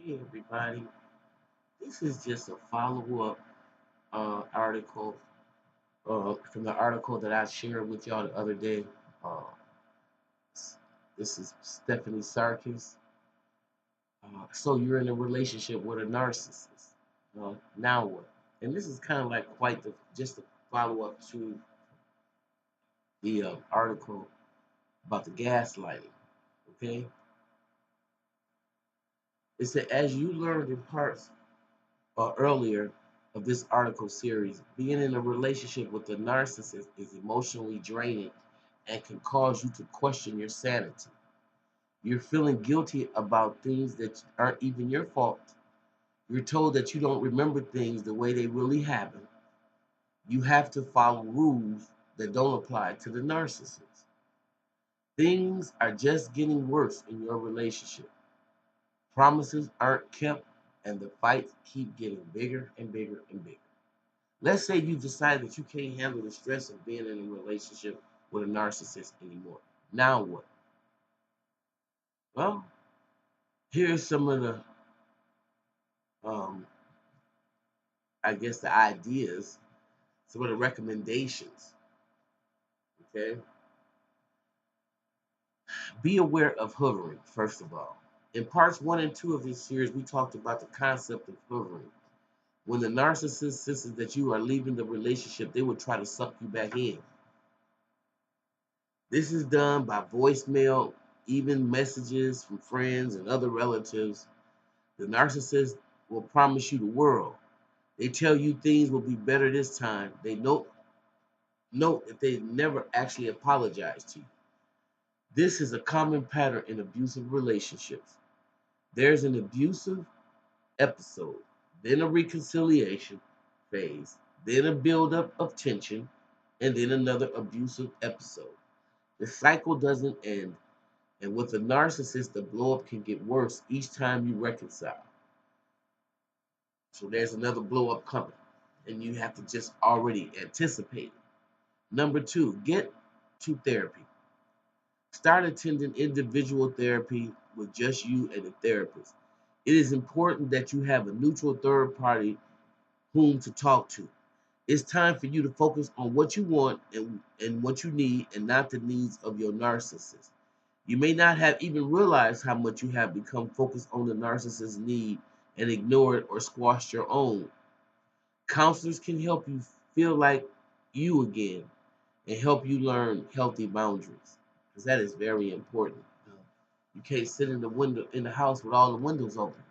Hey everybody, this is just a follow-up article from the article that I shared with y'all the other day. Uh, this is Stephanie Sarkis. So you're in a relationship with a narcissist. Now what? And this is kind of like quite the just a follow-up to the article about the gaslighting. Okay, it said as you learned in parts earlier of this article series, being in a relationship with a narcissist is emotionally draining and can cause you to question your sanity. You're feeling guilty about things that aren't even your fault. You're told that you don't remember things the way they really happen. You have to follow rules that don't apply to the narcissist. Things are just getting worse in your relationship. Promises aren't kept, and the fights keep getting bigger and bigger and bigger. Let's say you decide that you can't handle the stress of being in a relationship with a narcissist anymore. Now what? Well, here's some of the, um, I guess, the ideas, some of the recommendations. Okay, be aware of hovering. First of all, in parts 1 and 2 of this series, we talked about the concept of hovering. When the narcissist senses that you are leaving the relationship, they will try to suck you back in. This is done by voicemail, even messages from friends and other relatives. The narcissist will promise you the world. They tell you things will be better this time. They note that they never actually apologize to you. This is a common pattern in abusive relationships. There's an abusive episode, then a reconciliation phase, then a buildup of tension, and then another abusive episode. The cycle doesn't end, and with a narcissist, the blow up can get worse each time you reconcile. So there's another blow up coming, and you have to just already anticipate it. Number two, get to therapy. Start attending individual therapy with just you and the therapist. It is important that you have a neutral third party whom to talk to. It's time for you to focus on what you want and what you need and not the needs of your narcissist. You may not have even realized how much you have become focused on the narcissist's need and ignored or squashed your own. Counselors can help you feel like you again and help you learn healthy boundaries because that is very important. You can't sit in the window in the house with all the windows open.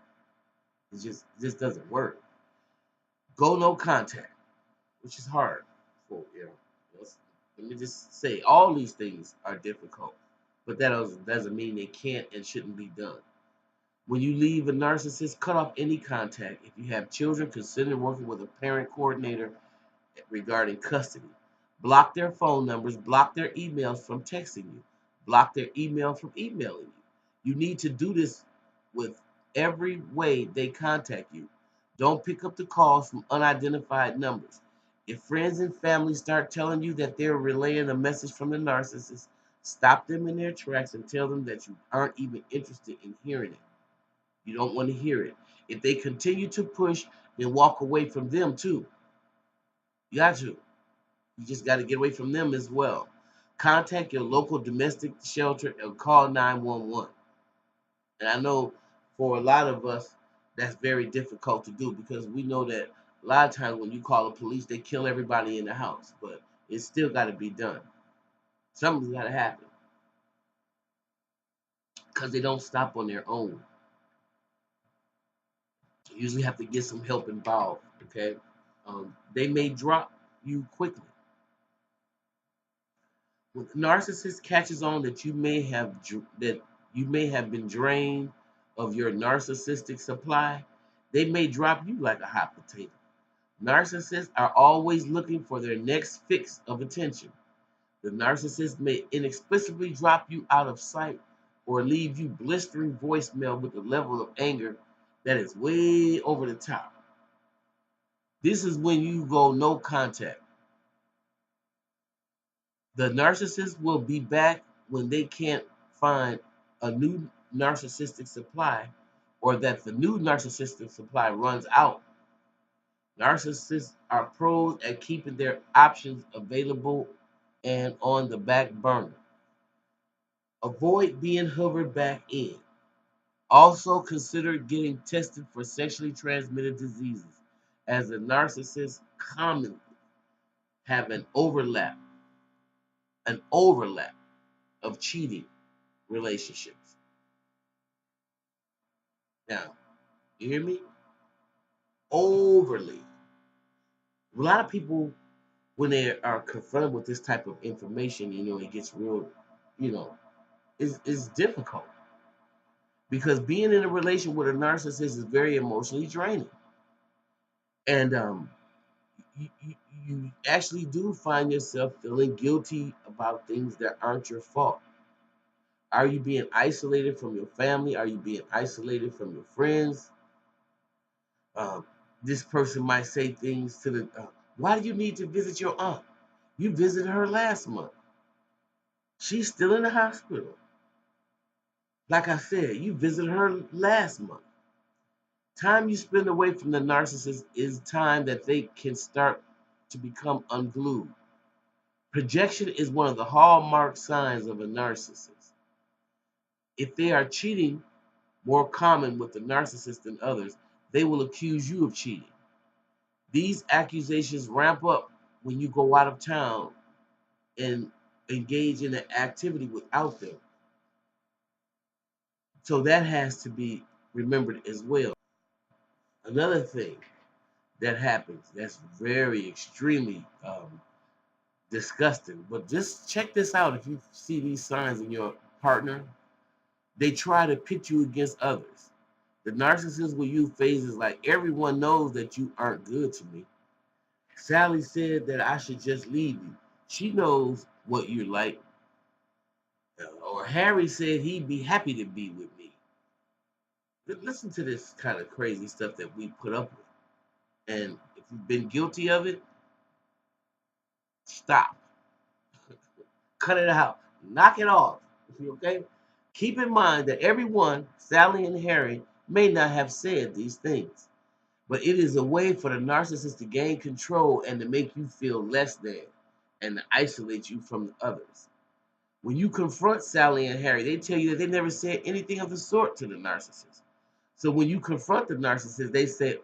It just doesn't work. Go no contact, which is hard for let me just say all these things are difficult, but that doesn't mean they can't and shouldn't be done. When you leave a narcissist, cut off any contact. If you have children, consider working with a parent coordinator regarding custody. Block their phone numbers, block their emails from texting you, block their email from emailing you. You need to do this with every way they contact you. Don't pick up the calls from unidentified numbers. If friends and family start telling you that they're relaying a message from the narcissist, stop them in their tracks and tell them that you aren't even interested in hearing it. You don't want to hear it. If they continue to push, then walk away from them too. You got to. You just got to get away from them as well. Contact your local domestic shelter and call 911. And I know for a lot of us, that's very difficult to do because we know that a lot of times when you call the police, they kill everybody in the house, but it's still got to be done. Something's got to happen because they don't stop on their own. You usually have to get some help involved. Okay, they may drop you quickly. When the narcissist catches on that you may have been drained of your narcissistic supply, they may drop you like a hot potato. Narcissists are always looking for their next fix of attention. The narcissist may inexplicably drop you out of sight or leave you blistering voicemail with a level of anger that is way over the top. This is when you go no contact. The narcissist will be back when they can't find a new narcissistic supply or that the new narcissistic supply runs out. Narcissists are pros at keeping their options available and on the back burner. Avoid being hovered back in. Also consider getting tested for sexually transmitted diseases, as the narcissists commonly have an overlap of cheating relationships. Now, you hear me? Overly. A lot of people, when they are confronted with this type of information, it gets real, you know, it's difficult because being in a relation with a narcissist is very emotionally draining. And you actually do find yourself feeling guilty about things that aren't your fault. Are you being isolated from your family? Are you being isolated from your friends? Um, this person might say things to why do you need to visit your aunt? You visited her last month. She's still in the hospital. Like I said, you visited her last month. Time you spend away from the narcissist is time that they can start to become unglued. Projection is one of the hallmark signs of a narcissist. If they are cheating, more common with the narcissist than others, they will accuse you of cheating. These accusations ramp up when you go out of town and engage in an activity without them. So that has to be remembered as well. Another thing that happens that's very extremely disgusting, but just check this out. If you see these signs in your partner, they try to pit you against others. The narcissist will use phrases like, everyone knows that you aren't good to me. Sally said that I should just leave you. She knows what you're like. Or Harry said he'd be happy to be with me. Listen to this kind of crazy stuff that we put up with. And if you've been guilty of it, stop. Cut it out. Knock it off. Okay? Keep in mind that everyone, Sally and Harry, may not have said these things, but it is a way for the narcissist to gain control and to make you feel less than and to isolate you from the others. When you confront Sally and Harry, they tell you that they never said anything of the sort to the narcissist. So when you confront the narcissist, they say,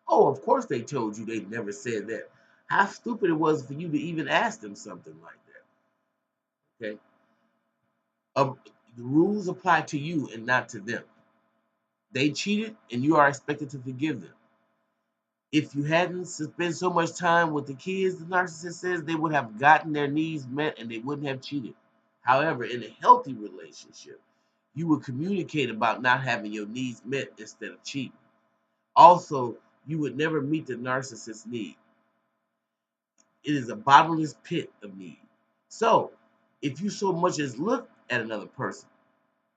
oh, of course they told you they never said that. How stupid it was for you to even ask them something like that. Okay? The rules apply to you and not to them. They cheated and you are expected to forgive them. If you hadn't spent so much time with the kids, the narcissist says, they would have gotten their needs met and they wouldn't have cheated. However, in a healthy relationship, you would communicate about not having your needs met instead of cheating. Also, you would never meet the narcissist's need. It is a bottomless pit of need. So, if you so much as look at another person,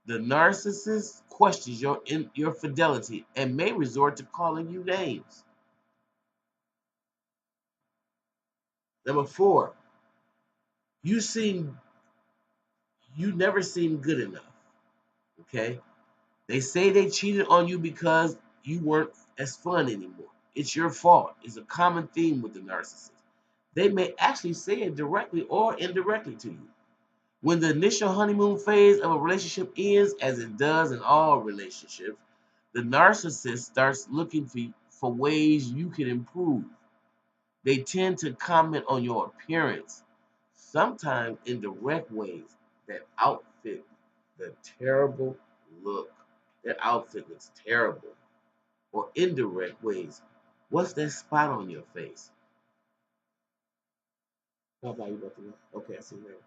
the narcissist questions your fidelity and may resort to calling you names. Number 4, you seem you never seem good enough. Okay? They say they cheated on you because you weren't as fun anymore. It's your fault. It's a common theme with the narcissist. They may actually say it directly or indirectly to you. When the initial honeymoon phase of a relationship ends, as it does in all relationships, the narcissist starts looking for ways you can improve. They tend to comment on your appearance, sometimes in direct ways that outfit the terrible look. That outfit looks terrible. Or indirect ways. What's that spot on your face? How about you about to know? Okay, I see that.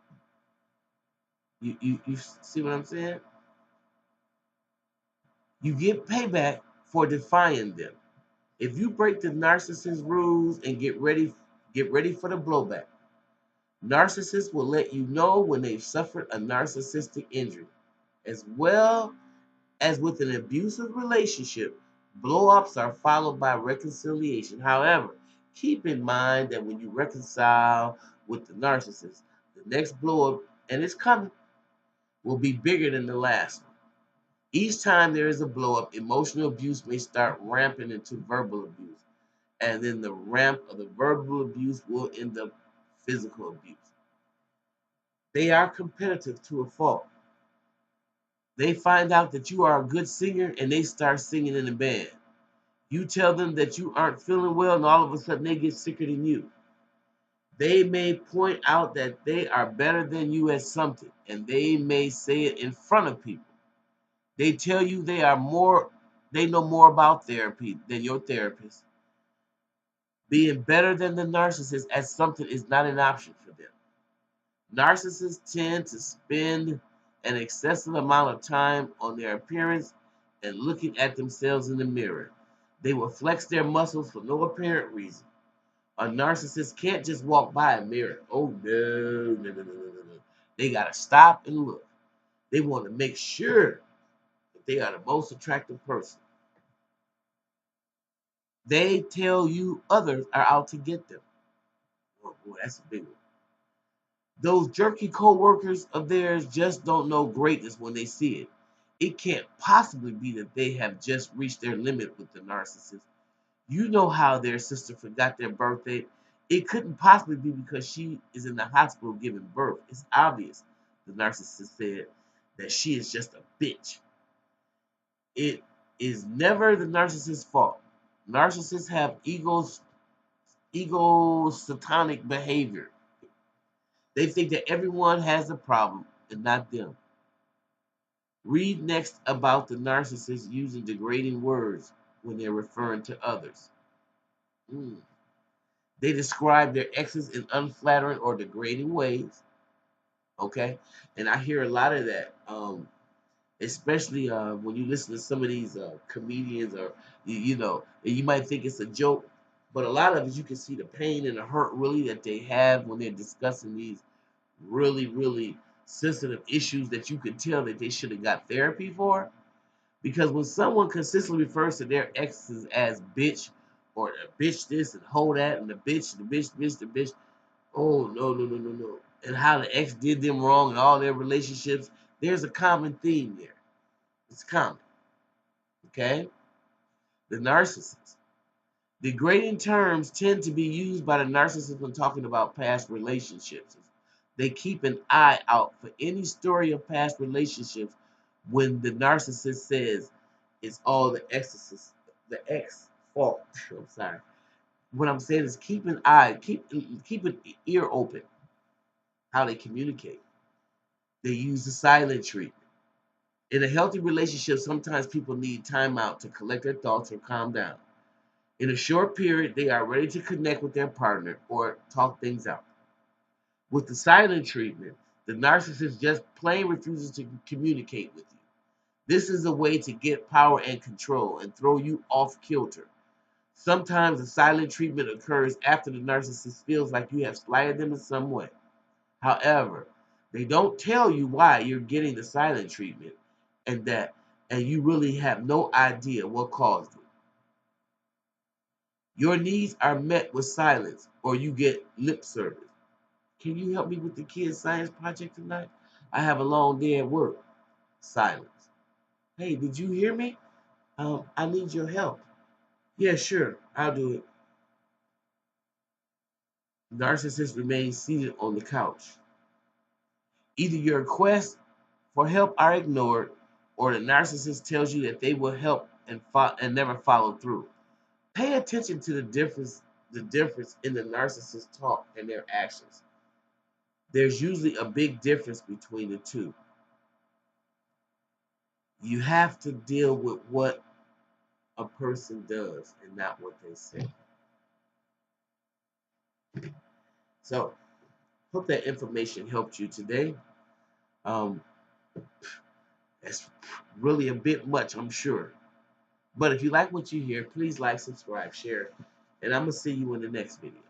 You see what I'm saying? You get payback for defying them. If you break the narcissist rules and get ready for the blowback. Narcissists will let you know when they've suffered a narcissistic injury. As well as with an abusive relationship, blow-ups are followed by reconciliation. However, keep in mind that when you reconcile with the narcissist, the next blow-up, and it's coming, will be bigger than the last one. Each time there is a blow up, emotional abuse may start ramping into verbal abuse, and then the ramp of the verbal abuse will end up physical abuse. They are competitive to a fault. They find out that you are a good singer and they start singing in the band. You tell them that you aren't feeling well, and all of a sudden they get sicker than you. They may point out that they are better than you at something, and they may say it in front of people. They tell you they know more about therapy than your therapist. Being better than the narcissist at something is not an option for them. Narcissists tend to spend an excessive amount of time on their appearance and looking at themselves in the mirror. They will flex their muscles for no apparent reason. A narcissist can't just walk by a mirror. Oh no, no, no, no, no, no, no. They gotta stop and look. They want to make sure that they are the most attractive person. They tell you others are out to get them. Oh boy, that's a big one. Those jerky co-workers of theirs just don't know greatness when they see it. It can't possibly be that they have just reached their limit with the narcissist. You know how their sister forgot their birthday. It couldn't possibly be because she is in the hospital giving birth. It's obvious, the narcissist said, that she is just a bitch. It is never the narcissist's fault. Narcissists have ego satanic behavior. They think that everyone has a problem and not them. Read next about the narcissist using degrading words when they're referring to others. Mm. They describe their exes in unflattering or degrading ways. Okay, and I hear a lot of that, especially when you listen to some of these comedians, or and you might think it's a joke, but a lot of it you can see the pain and the hurt really that they have when they're discussing these really, really sensitive issues that you could tell that they should have got therapy for. Because when someone consistently refers to their exes as bitch, or the bitch this and hold that, and the bitch, the bitch, the bitch, oh no, no, no, no, no. And how the ex did them wrong in all their relationships, there's a common theme there. It's common. Okay? The narcissist. Degrading terms tend to be used by the narcissist when talking about past relationships. They keep an eye out for any story of past relationships when the narcissist says it's all the ex fault. I'm sorry. What I'm saying is keep an ear open how they communicate. They use the silent treatment. In a healthy relationship, sometimes people need time out to collect their thoughts or calm down. In a short period, they are ready to connect with their partner or talk things out. With the silent treatment, the narcissist just plain refuses to communicate with you. This is a way to get power and control and throw you off kilter. Sometimes the silent treatment occurs after the narcissist feels like you have slighted them in some way. However, they don't tell you why you're getting the silent treatment, and you really have no idea what caused it. Your needs are met with silence, or you get lip service. Can you help me with the kids' science project tonight? I have a long day at work. Silence. Hey, did you hear me? I need your help. Yeah, sure, I'll do it. Narcissist remains seated on the couch. Either your requests for help are ignored, or the narcissist tells you that they will help and never follow through. Pay attention to the difference in the narcissist talk and their actions. There's usually a big difference between the two. You have to deal with what a person does and not what they say. So, hope that information helped you today. Um, that's really a bit much, I'm sure. But if you like what you hear, please like, subscribe, share, and I'm going to see you in the next video.